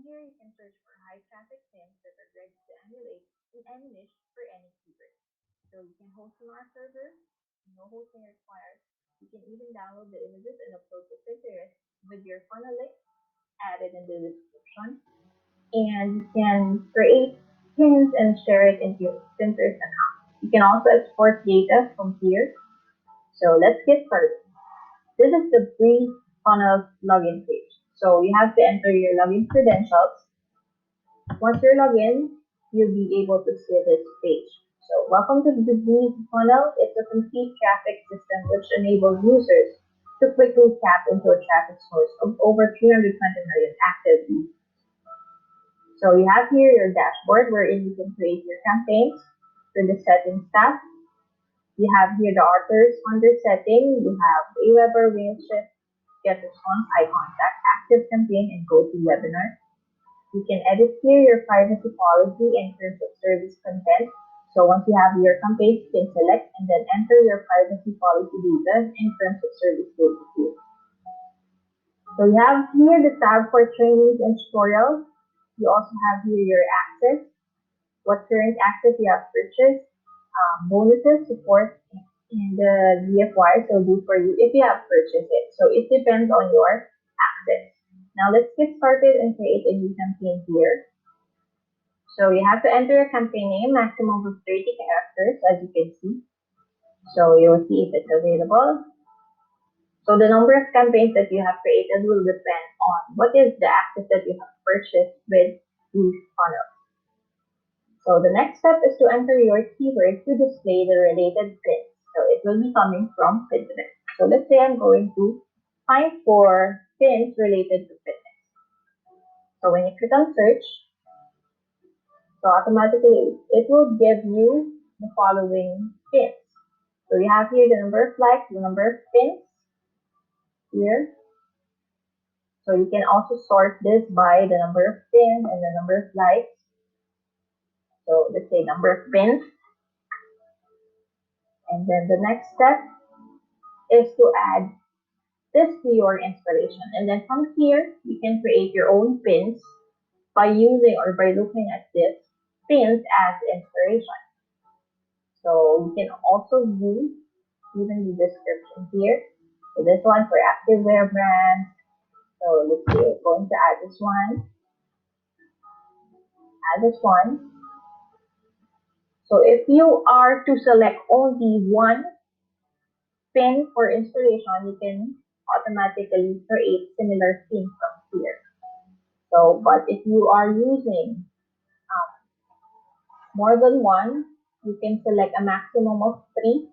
here, you can search for high traffic themes that are ready to emulate in any niche for any keyword. So you can host on our server, no hosting required. You can even download the images and upload to Pinterest with your funnel link added in the description. And you can create pins and share it into your Pinterest account. You can also export data from here. So let's get started. This is the brief funnel login page. So you have to enter your login credentials. Once you're logged in, you'll be able to see this page. So welcome to the brief funnel. It's a complete traffic system which enables users to quickly tap into a traffic source of over 320 million active users. So you have here your dashboard wherein you can create your campaigns. For the settings tab, you have here the autoresponder setting. You have Aweber, Mailchimp, get response, eye contact, active campaign, and go to webinar. You can edit here your privacy policy and terms of service content. So once you have your campaign, you can select and then enter your privacy policy details and terms of service data here. So you have here the tab for trainings and tutorials. You also have here your access, what current access you have purchased, bonuses, support, and the DFY, so do for you if you have purchased it. So it depends on your access. Now let's get started and create a new campaign here. So you have to enter a campaign name, maximum of 30 characters, as you can see. So you'll see if it's available. So the number of campaigns that you have created will depend on what is the access that you have purchased with these funnels. So the next step is to enter your keyword to display the related pins. So it will be coming from Pinterest. So let's say I'm going to find for pins related to fitness. So when you click on search, so automatically it will give you the following pins. So you have here the number of likes, the number of pins here. So you can also sort this by the number of pins and the number of likes. So let's say number of pins. And then the next step is to add this to your installation. And then from here, you can create your own pins by using or by looking at this pins as inspiration. So you can also use even the description here. So this one for activewear brands. So let's see, we're going to add this one. Add this one. So if you are to select only one pin for installation, you can automatically create similar themes from here. So, but if you are using more than one, you can select a maximum of 3.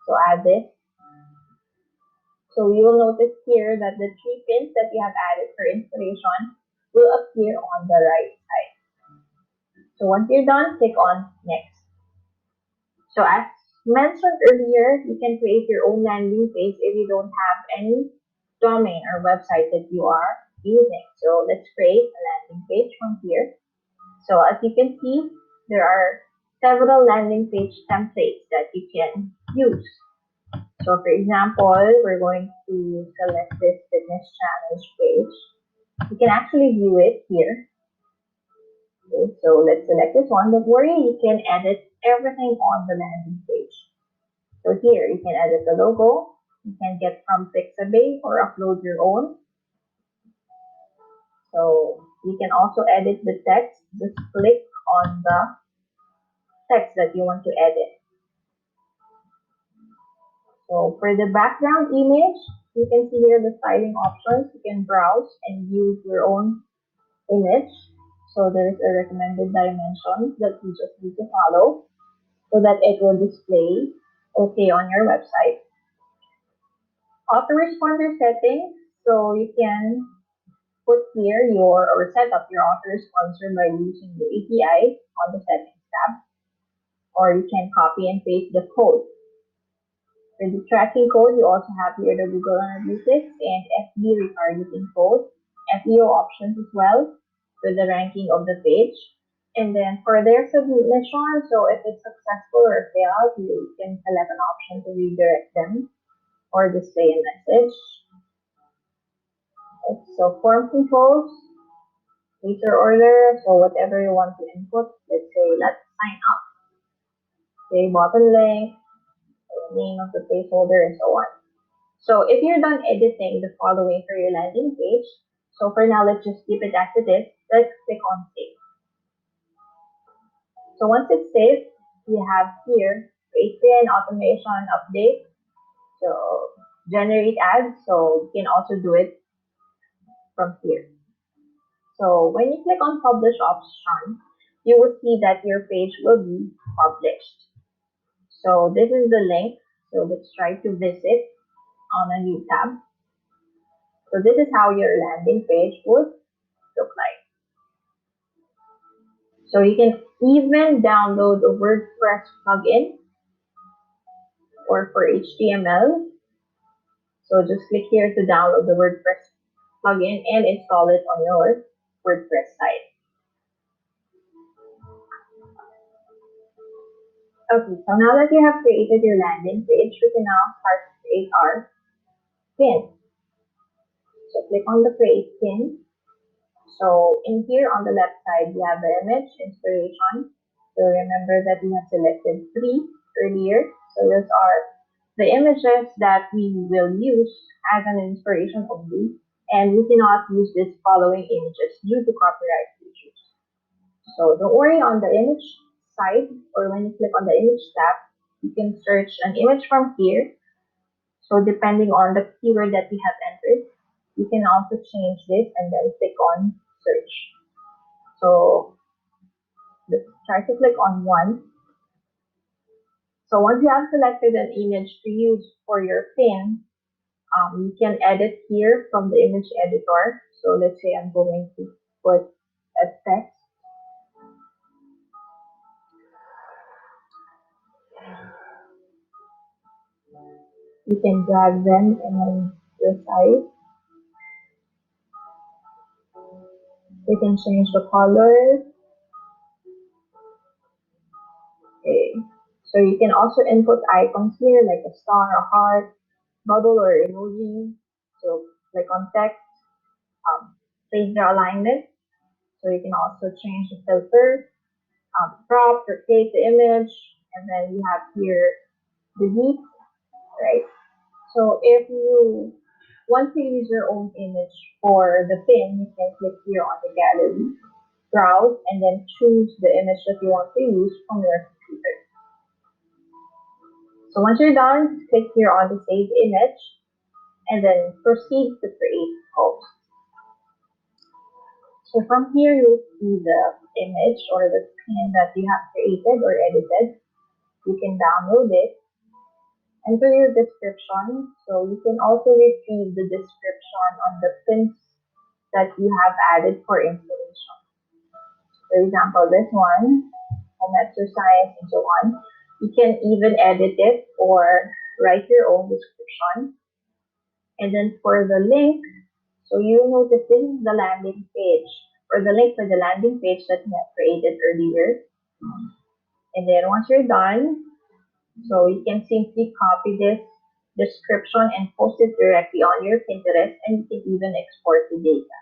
So add this. So you will notice here that the 3 pins that you have added for installation will appear on the right side. So once you're done, click on next. So as mentioned earlier, you can create your own landing page if you don't have any domain or website that you are using. So let's create a landing page from here. So as you can see, there are several landing page templates that you can use. So for example, we're going to select this fitness challenge page. You can actually view it here. Okay, so let's select this one. Don't worry, you can edit everything on the landing page. So here, you can edit the logo. You can get from Pixabay or upload your own. So you can also edit the text. Just click on the text that you want to edit. So for the background image, you can see here the styling options. You can browse and use your own image. So there's a recommended dimensions that you just need to follow so that it will display okay on your website. Autoresponder settings. So you can put here your or set up your autoresponder by using the API on the settings tab, or you can copy and paste the code. For the tracking code, you also have here the Google Analytics and FB retargeting code, SEO options as well for the ranking of the page. And then for their submission, so if it's successful or failed, you can select an option to redirect them or display a message. So form controls, place your order. So whatever you want to input, let's say let's sign up. Okay, button link, name of the placeholder, and so on. So if you're done editing the following for your landing page, so for now, let's just keep it as it is. Let's click on save. So once it's saved, we have here create pin, automation, update. So generate ads. So you can also do it from here. So when you click on publish option, you will see that your page will be published. So this is the link. So let's try to visit on a new tab. So this is how your landing page would look like. So you can even download a WordPress plugin or for HTML. So just click here to download the WordPress plugin and install it on your WordPress site. Okay, so now that you have created your landing page, we can now start to create our pin. So click on the create pin. So in here on the left side, you have the image, inspiration. So remember that we have selected 3 earlier. So those are the images that we will use as an inspiration only. And we cannot use this following images due to copyright issues. So don't worry on the image side, or when you click on the image tab, you can search an image from here. So depending on the keyword that we have entered, you can also change this and then click on search. So let's try to click on one. So once you have selected an image to use for your pin, you can edit here from the image editor. So let's say I'm going to put a text. You can drag them and the size. You can change the color. Okay. So you can also input icons here like a star, a heart, bubble, or emoji. So click on text, change the alignment. So you can also change the filter, crop, rotate the image, and then you have here delete, right? So if you want to use your own image for the pin, you can click here on the gallery, browse, and then choose the image that you want to use from your computer. So once you're done, click here on the save image, and then proceed to create post. So from here, you'll see the image or the pin that you have created or edited. You can download it, enter your description. So you can also retrieve the description on the pins that you have added for installation. For example, this one, home exercise, and so on. You can even edit it or write your own description. And then for the link, so you notice this is the landing page or the link for the landing page that we have created earlier. And then once you're done, so you can simply copy this description and post it directly on your Pinterest, and you can even export the data.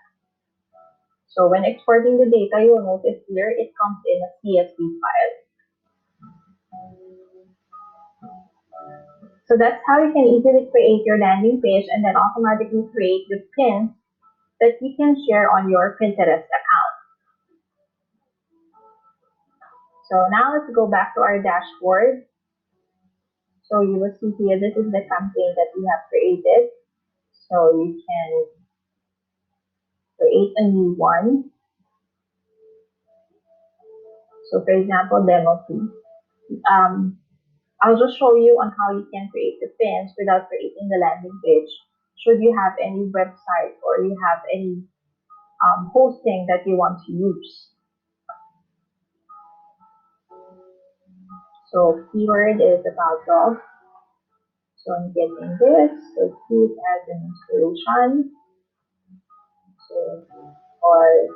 So when exporting the data, you will notice here it comes in a CSV file. So that's how you can easily create your landing page and then automatically create the pins that you can share on your Pinterest account. So now let's go back to our dashboard. So you will see here, this is the campaign that we have created. So you can create a new one. So for example, demo 2. I'll just show you on how you can create the pins without creating the landing page. Should you have any website or you have any hosting that you want to use. So keyword is about dog. So I'm getting this. So keep as an inspiration. So, or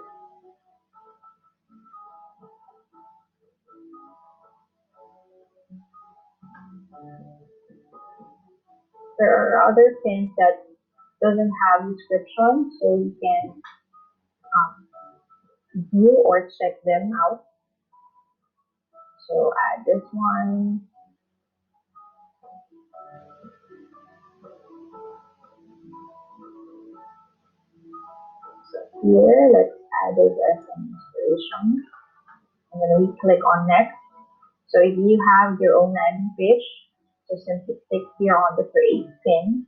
there are other pins that doesn't have description, so you can view or check them out. So add this one. So here, let's add it as an inspiration. And then we click on next. So if you have your own landing page, just simply click here on the create pin.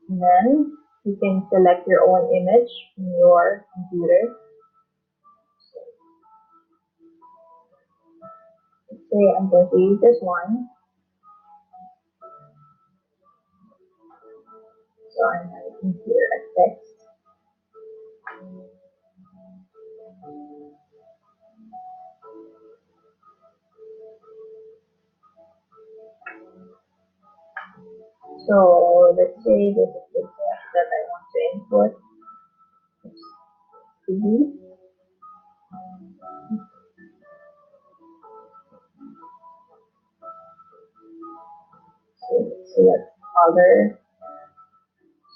And then you can select your own image from your computer. Let's say I'm going to use this one. So I'm writing here a text. So let's say this is the text that I want to input. TV. So select color.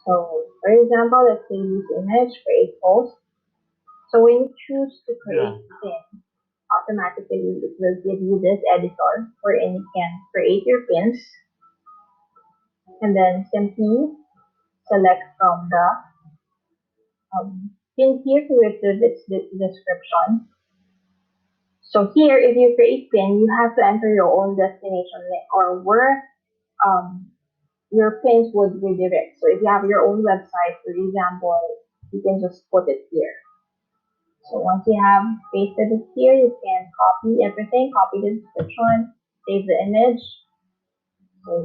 So for example, let's say use image, create post. So when you choose to create pin, automatically it will give you this editor wherein you can create your pins and then simply select from the pin here with the description. So here, if you create pin, you have to enter your own destination link or where um, your pins would redirect. So if you have your own website, for example, you can just put it here. So once you have pasted it here, you can copy everything, copy the description, save the image,